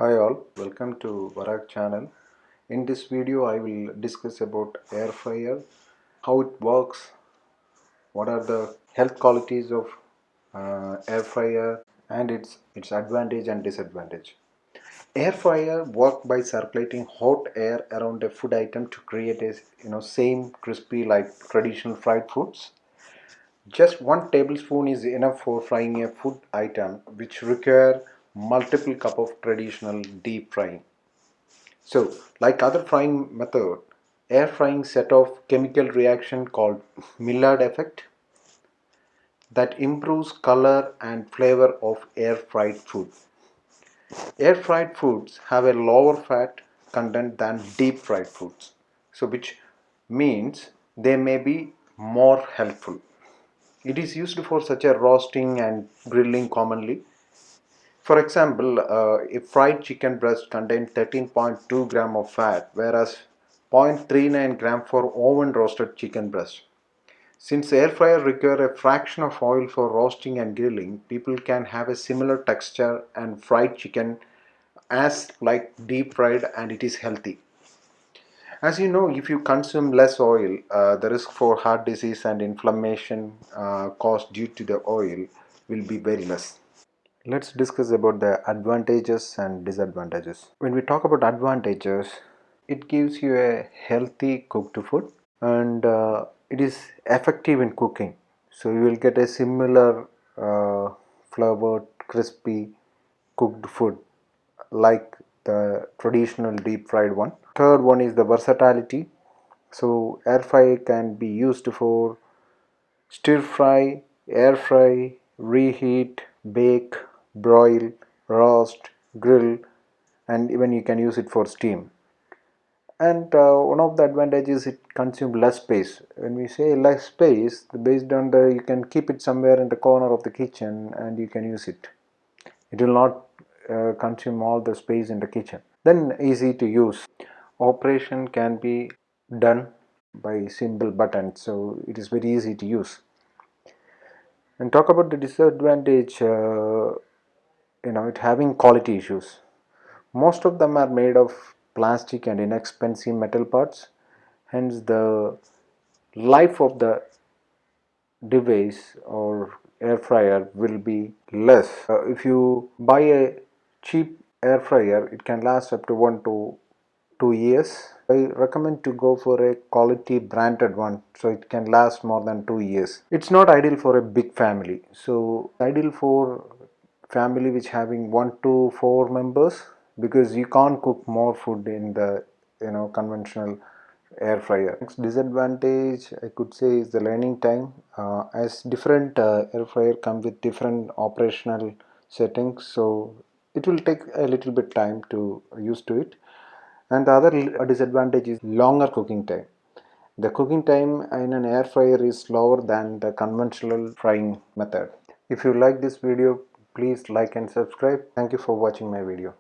Hi all, welcome to Varag channel. In this video I will discuss about air fryer, how it works, what are the health qualities of air fryer and its advantage and disadvantage. Air fryer work by circulating hot air around a food item to create a same crispy like traditional fried foods. Just 1 tablespoon is enough for frying a food item which require multiple cup of traditional deep frying. So, like other frying method, air frying set off chemical reaction called Maillard effect that improves color and flavor of air fried food. Air fried foods have a lower fat content than deep fried foods, so which means they may be more healthful. It is used for such a roasting and grilling commonly. For example, a fried chicken breast contains 13.2 gram of fat, whereas 0.39 gram for oven roasted chicken breast. Since air fryer require a fraction of oil for roasting and grilling, people can have a similar texture and fried chicken as like deep fried, and it is healthy. As you know, if you consume less oil, the risk for heart disease and inflammation caused due to the oil will be very less. Let's discuss about the advantages and disadvantages. When we talk about advantages, it gives you a healthy cooked food and it is effective in cooking. So you will get a similar flavored, crispy cooked food like the traditional deep fried one. Third one is the versatility. So air fry can be used for stir fry, air fry, reheat, bake, broil, roast, grill, and even you can use it for steam. And one of the advantages, it consumes less space. When we say less space, based on the you can keep it somewhere in the corner of the kitchen and you can use it. It will not consume all the space in the kitchen. Then easy to use. Operation can be done by simple buttons, so it is very easy to use. And talk about the disadvantage, it having quality issues. Most of them are made of plastic and inexpensive metal parts, hence the life of the device or air fryer will be less. If you buy a cheap air fryer, it can last up to 1 to 2 years. I recommend to go for a quality branded one so it can last more than 2 years. It's not ideal for a big family, so ideal for family which having 1 to 4 members, because you can't cook more food in the conventional air fryer. Next disadvantage I could say is the learning time, as different air fryer come with different operational settings, so it will take a little bit time to use to it. And the other disadvantage is longer cooking time. The cooking time in an air fryer is slower than the conventional frying method. If you like this video, please like and subscribe. Thank you for watching my video.